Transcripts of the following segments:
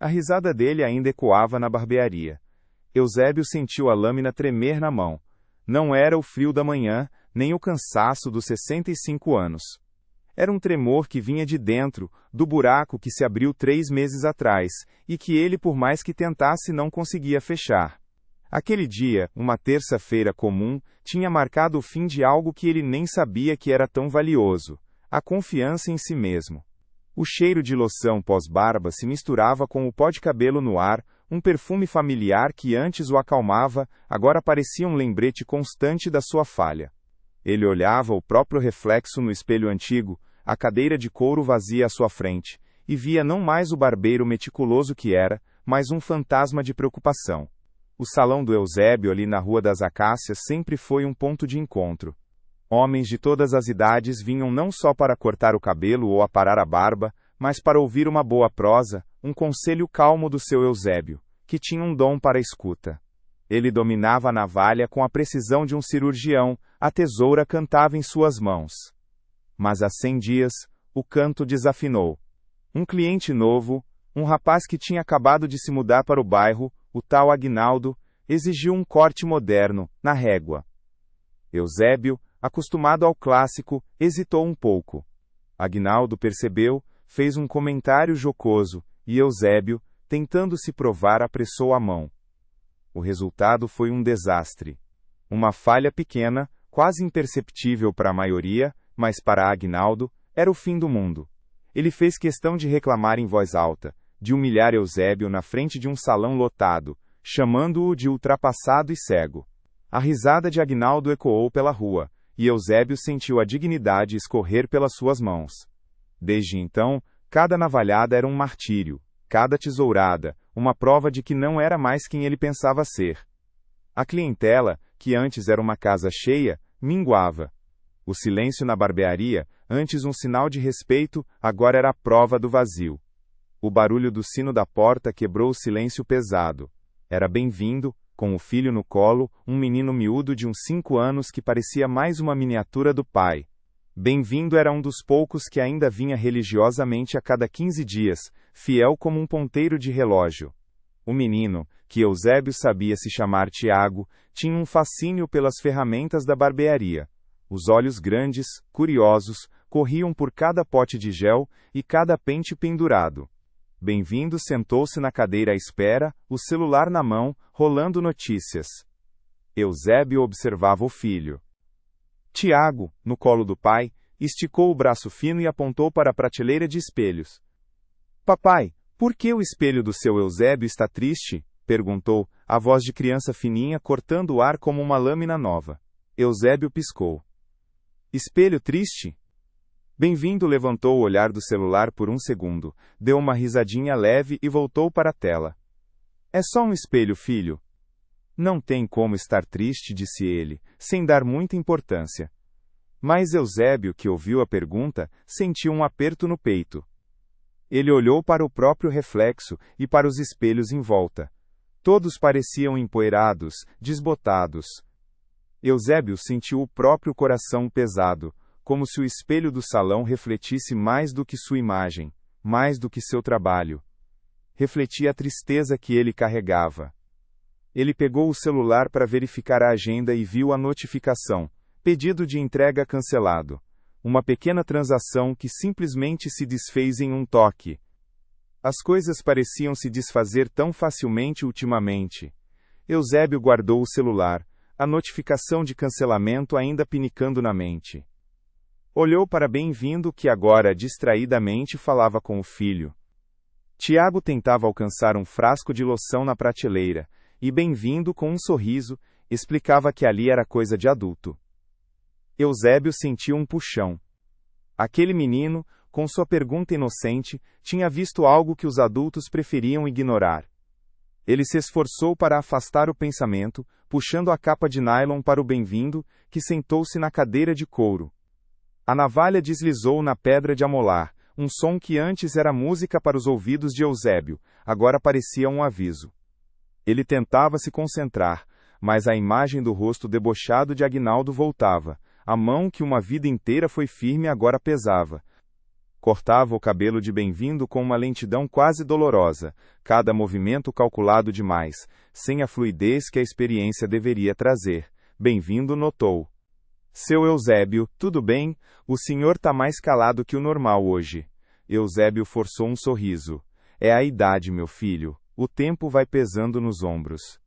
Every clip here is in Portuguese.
A risada dele ainda ecoava na barbearia. Eusébio sentiu a lâmina tremer na mão. Não era o frio da manhã, nem o cansaço dos 65 anos. Era um tremor que vinha de dentro, do buraco que se abriu 3 meses atrás, e que ele, por mais que tentasse, não conseguia fechar. Aquele dia, uma terça-feira comum, tinha marcado o fim de algo que ele nem sabia que era tão valioso: a confiança em si mesmo. O cheiro de loção pós-barba se misturava com o pó de cabelo no ar, um perfume familiar que antes o acalmava, agora parecia um lembrete constante da sua falha. Ele olhava o próprio reflexo no espelho antigo, a cadeira de couro vazia à sua frente, e via não mais o barbeiro meticuloso que era, mas um fantasma de preocupação. O salão do Eusébio ali na Rua das Acácias sempre foi um ponto de encontro. Homens de todas as idades vinham não só para cortar o cabelo ou aparar a barba, mas para ouvir uma boa prosa, um conselho calmo do seu Eusébio, que tinha um dom para a escuta. Ele dominava a navalha com a precisão de um cirurgião, a tesoura cantava em suas mãos. Mas há 100 dias, o canto desafinou. Um cliente novo, um rapaz que tinha acabado de se mudar para o bairro, o tal Aguinaldo, exigiu um corte moderno, na régua. Eusébio, acostumado ao clássico, hesitou um pouco. Aguinaldo percebeu, fez um comentário jocoso, e Eusébio, tentando se provar, apressou a mão. O resultado foi um desastre. Uma falha pequena, quase imperceptível para a maioria, mas para Aguinaldo, era o fim do mundo. Ele fez questão de reclamar em voz alta, de humilhar Eusébio na frente de um salão lotado, chamando-o de ultrapassado e cego. A risada de Aguinaldo ecoou pela rua, e Eusébio sentiu a dignidade escorrer pelas suas mãos. Desde então, cada navalhada era um martírio, cada tesourada, uma prova de que não era mais quem ele pensava ser. A clientela, que antes era uma casa cheia, minguava. O silêncio na barbearia, antes um sinal de respeito, agora era a prova do vazio. O barulho do sino da porta quebrou o silêncio pesado. Era bem-vindo, com o filho no colo, um menino miúdo de uns 5 anos que parecia mais uma miniatura do pai. Bem-vindo era um dos poucos que ainda vinha religiosamente a cada 15 dias, fiel como um ponteiro de relógio. O menino, que Eusébio sabia se chamar Tiago, tinha um fascínio pelas ferramentas da barbearia. Os olhos grandes, curiosos, corriam por cada pote de gel e cada pente pendurado. Bem-vindo sentou-se na cadeira à espera, o celular na mão, rolando notícias. Eusébio observava o filho. Tiago, no colo do pai, esticou o braço fino e apontou para a prateleira de espelhos. Papai, por que o espelho do seu Eusébio está triste? Perguntou, a voz de criança fininha cortando o ar como uma lâmina nova. Eusébio piscou. Espelho triste? Bem-vindo levantou o olhar do celular por um segundo, deu uma risadinha leve e voltou para a tela. É só um espelho, filho. Não tem como estar triste, disse ele, sem dar muita importância. Mas Eusébio, que ouviu a pergunta, sentiu um aperto no peito. Ele olhou para o próprio reflexo e para os espelhos em volta. Todos pareciam empoeirados, desbotados. Eusébio sentiu o próprio coração pesado, como se o espelho do salão refletisse mais do que sua imagem, mais do que seu trabalho. Refletia a tristeza que ele carregava. Ele pegou o celular para verificar a agenda e viu a notificação: pedido de entrega cancelado. Uma pequena transação que simplesmente se desfez em um toque. As coisas pareciam se desfazer tão facilmente ultimamente. Eusébio guardou o celular, a notificação de cancelamento ainda pinicando na mente. Olhou para Bem-vindo, que agora distraidamente falava com o filho. Tiago tentava alcançar um frasco de loção na prateleira, e Bem-vindo, com um sorriso, explicava que ali era coisa de adulto. Eusébio sentiu um puxão. Aquele menino, com sua pergunta inocente, tinha visto algo que os adultos preferiam ignorar. Ele se esforçou para afastar o pensamento, puxando a capa de nylon para o Bem-vindo, que sentou-se na cadeira de couro. A navalha deslizou na pedra de amolar, um som que antes era música para os ouvidos de Eusébio, agora parecia um aviso. Ele tentava se concentrar, mas a imagem do rosto debochado de Aguinaldo voltava, a mão que uma vida inteira foi firme agora pesava. Cortava o cabelo de Bem-vindo com uma lentidão quase dolorosa, cada movimento calculado demais, sem a fluidez que a experiência deveria trazer. Bem-vindo notou. Seu Eusébio, tudo bem? O senhor tá mais calado que o normal hoje. Eusébio forçou um sorriso. É a idade, meu filho. O tempo vai pesando nos ombros.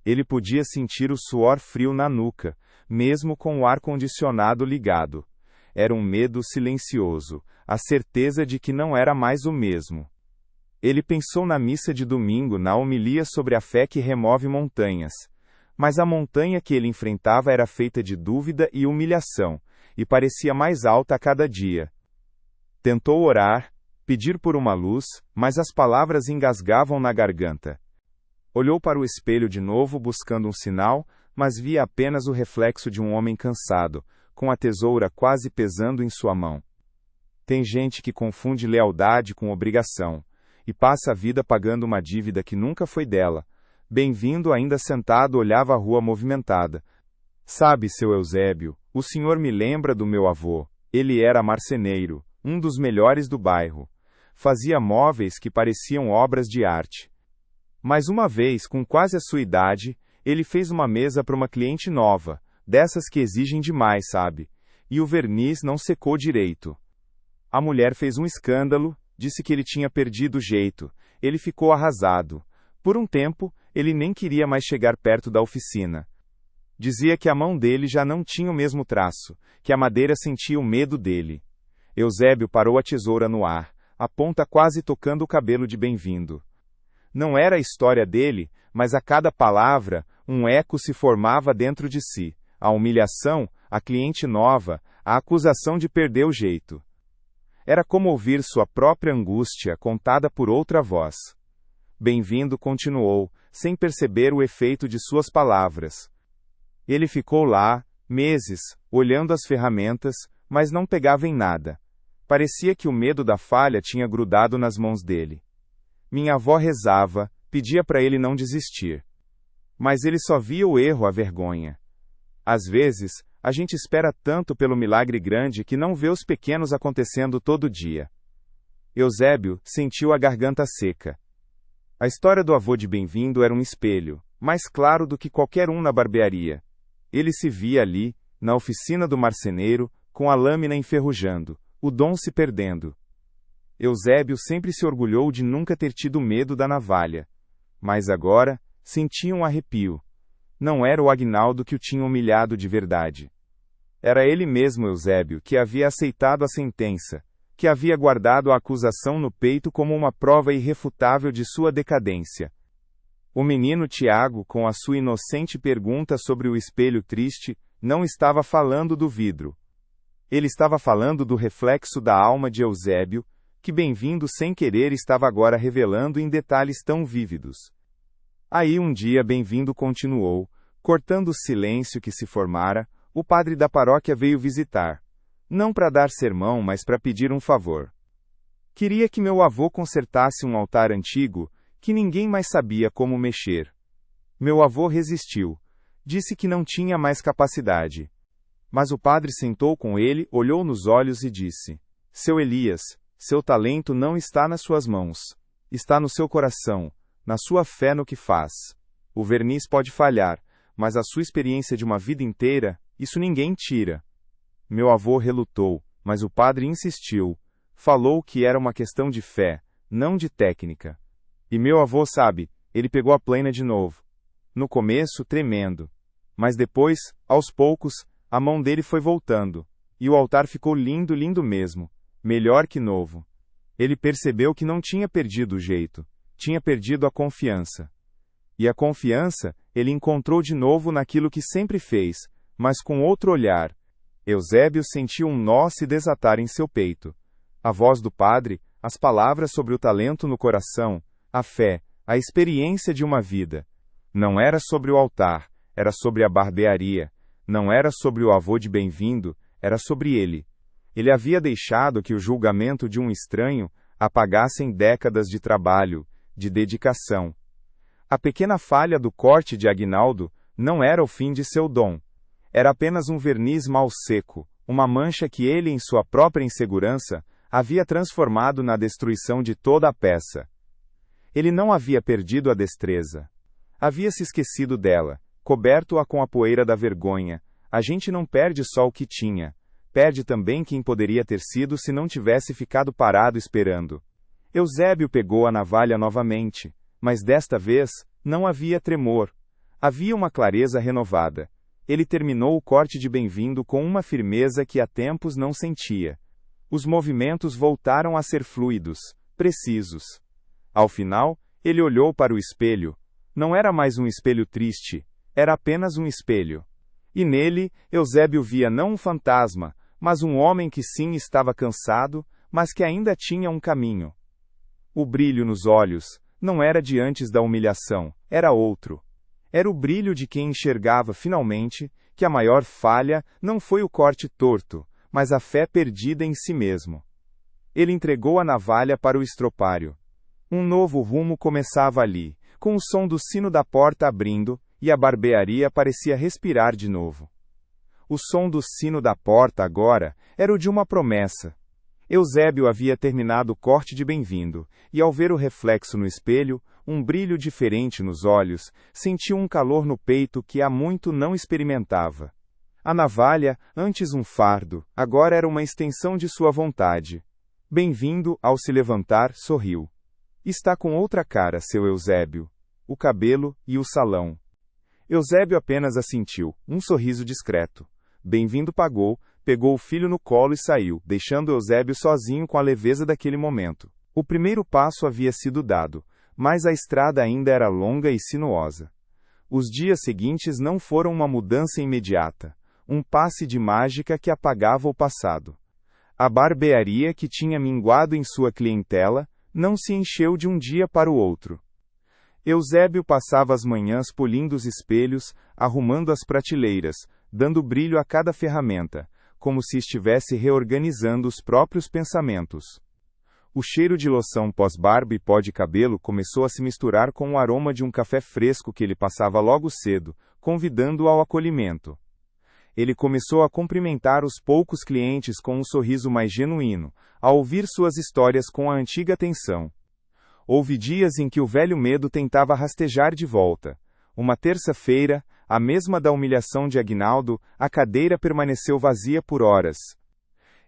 Ele podia sentir o suor frio na nuca, mesmo com o ar-condicionado ligado. Era um medo silencioso, a certeza de que não era mais o mesmo. Ele pensou na missa de domingo, na homilia sobre a fé que remove montanhas. Mas a montanha que ele enfrentava era feita de dúvida e humilhação, e parecia mais alta a cada dia. Tentou orar, pedir por uma luz, mas as palavras engasgavam na garganta. Olhou para o espelho de novo buscando um sinal, mas via apenas o reflexo de um homem cansado, com a tesoura quase pesando em sua mão. Tem gente que confunde lealdade com obrigação, e passa a vida pagando uma dívida que nunca foi dela. Bem-vindo ainda sentado olhava a rua movimentada. Sabe, seu Eusébio, o senhor me lembra do meu avô. Ele era marceneiro, um dos melhores do bairro. Fazia móveis que pareciam obras de arte. Mas uma vez, com quase a sua idade, ele fez uma mesa para uma cliente nova, dessas que exigem demais, sabe? E o verniz não secou direito. A mulher fez um escândalo, disse que ele tinha perdido o jeito. Ele ficou arrasado. Por um tempo, ele nem queria mais chegar perto da oficina. Dizia que a mão dele já não tinha o mesmo traço, que a madeira sentia o medo dele. Eusébio parou a tesoura no ar, a ponta quase tocando o cabelo de Bem-vindo. Não era a história dele, mas a cada palavra, um eco se formava dentro de si. A humilhação, a cliente nova, a acusação de perder o jeito. Era como ouvir sua própria angústia contada por outra voz. Bem-vindo continuou, sem perceber o efeito de suas palavras. Ele ficou lá, meses, olhando as ferramentas, mas não pegava em nada. Parecia que o medo da falha tinha grudado nas mãos dele. Minha avó rezava, pedia para ele não desistir. Mas ele só via o erro, a vergonha. Às vezes, a gente espera tanto pelo milagre grande que não vê os pequenos acontecendo todo dia. Eusébio sentiu a garganta seca. A história do avô de Bem-vindo era um espelho, mais claro do que qualquer um na barbearia. Ele se via ali, na oficina do marceneiro, com a lâmina enferrujando, o dom se perdendo. Eusébio sempre se orgulhou de nunca ter tido medo da navalha. Mas agora, sentia um arrepio. Não era o Aguinaldo que o tinha humilhado de verdade. Era ele mesmo, Eusébio, que havia aceitado a sentença, que havia guardado a acusação no peito como uma prova irrefutável de sua decadência. O menino Tiago, com a sua inocente pergunta sobre o espelho triste, não estava falando do vidro. Ele estava falando do reflexo da alma de Eusébio, que Bem-vindo sem querer estava agora revelando em detalhes tão vívidos. Aí um dia Bem-vindo continuou, cortando o silêncio que se formara, o padre da paróquia veio visitar. Não para dar sermão, mas para pedir um favor. Queria que meu avô consertasse um altar antigo, que ninguém mais sabia como mexer. Meu avô resistiu. Disse que não tinha mais capacidade. Mas o padre sentou com ele, olhou nos olhos e disse: Seu Elias, seu talento não está nas suas mãos. Está no seu coração, na sua fé no que faz. O verniz pode falhar, mas a sua experiência de uma vida inteira, isso ninguém tira. Meu avô relutou, mas o padre insistiu. Falou que era uma questão de fé, não de técnica. E meu avô sabe, ele pegou a plena de novo. No começo, tremendo. Mas depois, aos poucos, a mão dele foi voltando. E o altar ficou lindo, lindo mesmo. Melhor que novo. Ele percebeu que não tinha perdido o jeito. Tinha perdido a confiança. E a confiança, ele encontrou de novo naquilo que sempre fez, mas com outro olhar. Eusébio sentiu um nó se desatar em seu peito. A voz do padre, as palavras sobre o talento no coração, a fé, a experiência de uma vida. Não era sobre o altar, era sobre a barbearia. Não era sobre o avô de Bem-vindo, era sobre ele. Ele havia deixado que o julgamento de um estranho apagassem décadas de trabalho, de dedicação. A pequena falha do corte de Aguinaldo não era o fim de seu dom. Era apenas um verniz mal seco, uma mancha que ele, em sua própria insegurança, havia transformado na destruição de toda a peça. Ele não havia perdido a destreza. Havia se esquecido dela, coberto-a com a poeira da vergonha. A gente não perde só o que tinha, perde também quem poderia ter sido se não tivesse ficado parado esperando. Eusébio pegou a navalha novamente, mas desta vez, não havia tremor. Havia uma clareza renovada. Ele terminou o corte de bem-vindo com uma firmeza que há tempos não sentia. Os movimentos voltaram a ser fluidos, precisos. Ao final, ele olhou para o espelho. Não era mais um espelho triste, era apenas um espelho. E nele, Eusébio via não um fantasma, mas um homem que sim estava cansado, mas que ainda tinha um caminho. O brilho nos olhos não era de antes da humilhação, era outro. Era o brilho de quem enxergava finalmente que a maior falha não foi o corte torto, mas a fé perdida em si mesmo. Ele entregou a navalha para o estropário. Um novo rumo começava ali, com o som do sino da porta abrindo, e a barbearia parecia respirar de novo. O som do sino da porta agora era o de uma promessa. Eusébio havia terminado o corte de bem-vindo, e ao ver o reflexo no espelho, um brilho diferente nos olhos, sentiu um calor no peito que há muito não experimentava. A navalha, antes um fardo, agora era uma extensão de sua vontade. Bem-vindo, ao se levantar, sorriu. Está com outra cara, seu Eusébio. O cabelo e o salão. Eusébio apenas assentiu, um sorriso discreto. Bem-vindo pagou, pegou o filho no colo e saiu, deixando Eusébio sozinho com a leveza daquele momento. O primeiro passo havia sido dado, mas a estrada ainda era longa e sinuosa. Os dias seguintes não foram uma mudança imediata, um passe de mágica que apagava o passado. A barbearia que tinha minguado em sua clientela, não se encheu de um dia para o outro. Eusébio passava as manhãs polindo os espelhos, arrumando as prateleiras, dando brilho a cada ferramenta, como se estivesse reorganizando os próprios pensamentos. O cheiro de loção pós-barba e pó de cabelo começou a se misturar com o aroma de um café fresco que ele passava logo cedo, convidando-o ao acolhimento. Ele começou a cumprimentar os poucos clientes com um sorriso mais genuíno, a ouvir suas histórias com a antiga atenção. Houve dias em que o velho medo tentava rastejar de volta. Uma terça-feira, a mesma da humilhação de Aguinaldo, a cadeira permaneceu vazia por horas.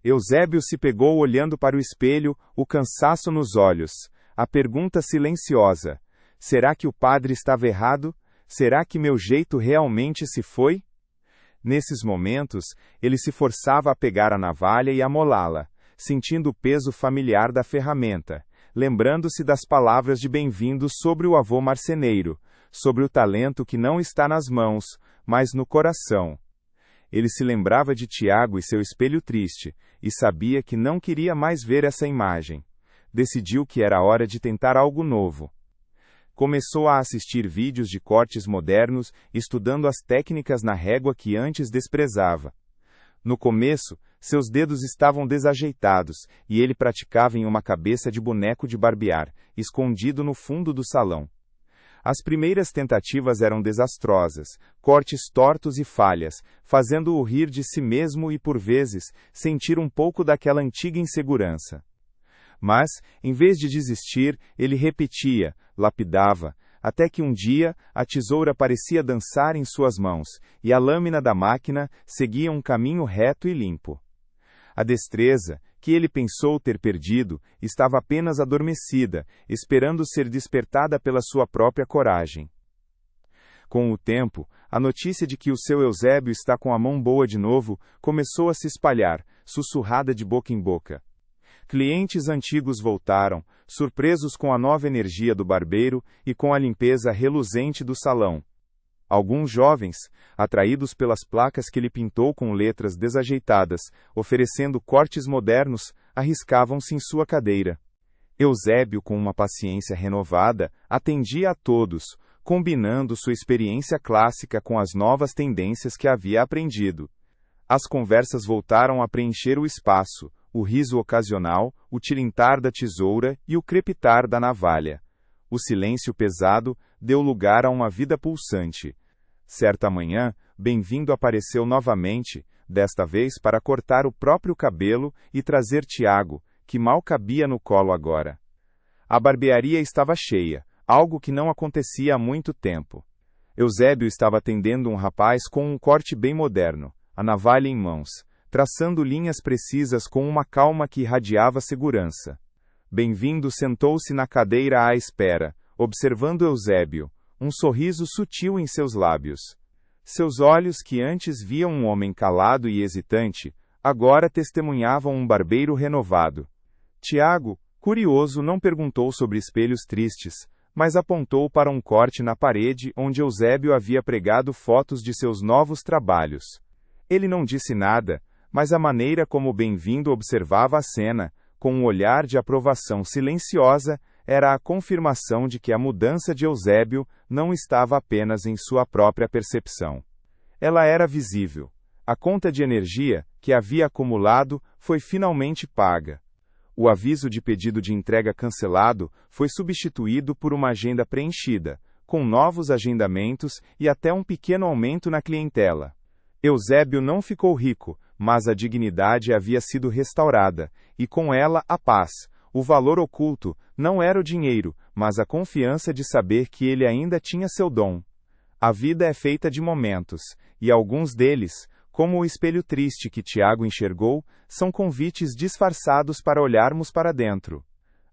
Eusébio se pegou olhando para o espelho, o cansaço nos olhos. A pergunta silenciosa: será que o padre estava errado? Será que meu jeito realmente se foi? Nesses momentos, ele se forçava a pegar a navalha e amolá-la, sentindo o peso familiar da ferramenta, lembrando-se das palavras de bem-vindo sobre o avô marceneiro, sobre o talento que não está nas mãos, mas no coração. Ele se lembrava de Tiago e seu espelho triste, e sabia que não queria mais ver essa imagem. Decidiu que era hora de tentar algo novo. Começou a assistir vídeos de cortes modernos, estudando as técnicas na régua que antes desprezava. No começo, seus dedos estavam desajeitados, e ele praticava em uma cabeça de boneco de barbear, escondido no fundo do salão. As primeiras tentativas eram desastrosas, cortes tortos e falhas, fazendo-o rir de si mesmo e, por vezes, sentir um pouco daquela antiga insegurança. Mas, em vez de desistir, ele repetia, lapidava, até que um dia, a tesoura parecia dançar em suas mãos, e a lâmina da máquina seguia um caminho reto e limpo. A destreza, que ele pensou ter perdido, estava apenas adormecida, esperando ser despertada pela sua própria coragem. Com o tempo, a notícia de que o seu Eusébio está com a mão boa de novo, começou a se espalhar, sussurrada de boca em boca. Clientes antigos voltaram, surpresos com a nova energia do barbeiro e com a limpeza reluzente do salão. Alguns jovens, atraídos pelas placas que ele pintou com letras desajeitadas, oferecendo cortes modernos, arriscavam-se em sua cadeira. Eusébio, com uma paciência renovada, atendia a todos, combinando sua experiência clássica com as novas tendências que havia aprendido. As conversas voltaram a preencher o espaço, o riso ocasional, o tilintar da tesoura e o crepitar da navalha. O silêncio pesado deu lugar a uma vida pulsante. Certa manhã, Bem-vindo apareceu novamente, desta vez para cortar o próprio cabelo e trazer Tiago, que mal cabia no colo agora. A barbearia estava cheia, algo que não acontecia há muito tempo. Eusébio estava atendendo um rapaz com um corte bem moderno, a navalha em mãos, traçando linhas precisas com uma calma que irradiava segurança. Bem-vindo sentou-se na cadeira à espera, observando Eusébio, um sorriso sutil em seus lábios. Seus olhos, que antes viam um homem calado e hesitante, agora testemunhavam um barbeiro renovado. Tiago, curioso, não perguntou sobre espelhos tristes, mas apontou para um corte na parede onde Eusébio havia pregado fotos de seus novos trabalhos. Ele não disse nada, mas a maneira como o bem-vindo observava a cena, com um olhar de aprovação silenciosa, era a confirmação de que a mudança de Eusébio não estava apenas em sua própria percepção. Ela era visível. A conta de energia, que havia acumulado, foi finalmente paga. O aviso de pedido de entrega cancelado foi substituído por uma agenda preenchida, com novos agendamentos e até um pequeno aumento na clientela. Eusébio não ficou rico, mas a dignidade havia sido restaurada, e com ela a paz. O valor oculto não era o dinheiro, mas a confiança de saber que ele ainda tinha seu dom. A vida é feita de momentos, e alguns deles, como o espelho triste que Tiago enxergou, são convites disfarçados para olharmos para dentro.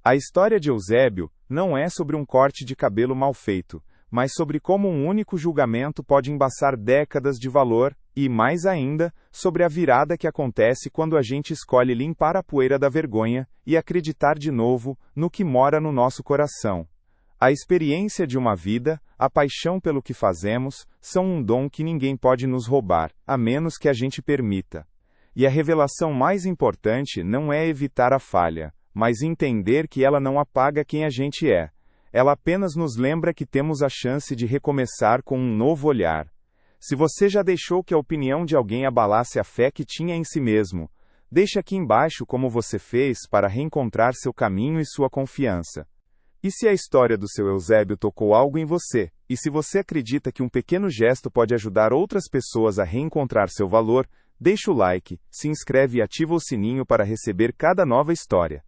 A história de Eusébio não é sobre um corte de cabelo mal feito, mas sobre como um único julgamento pode embaçar décadas de valor, e, mais ainda, sobre a virada que acontece quando a gente escolhe limpar a poeira da vergonha e acreditar de novo no que mora no nosso coração. A experiência de uma vida, a paixão pelo que fazemos, são um dom que ninguém pode nos roubar, a menos que a gente permita. E a revelação mais importante não é evitar a falha, mas entender que ela não apaga quem a gente é. Ela apenas nos lembra que temos a chance de recomeçar com um novo olhar. Se você já deixou que a opinião de alguém abalasse a fé que tinha em si mesmo, deixe aqui embaixo como você fez para reencontrar seu caminho e sua confiança. E se a história do seu Eusébio tocou algo em você, e se você acredita que um pequeno gesto pode ajudar outras pessoas a reencontrar seu valor, deixa o like, se inscreve e ativa o sininho para receber cada nova história.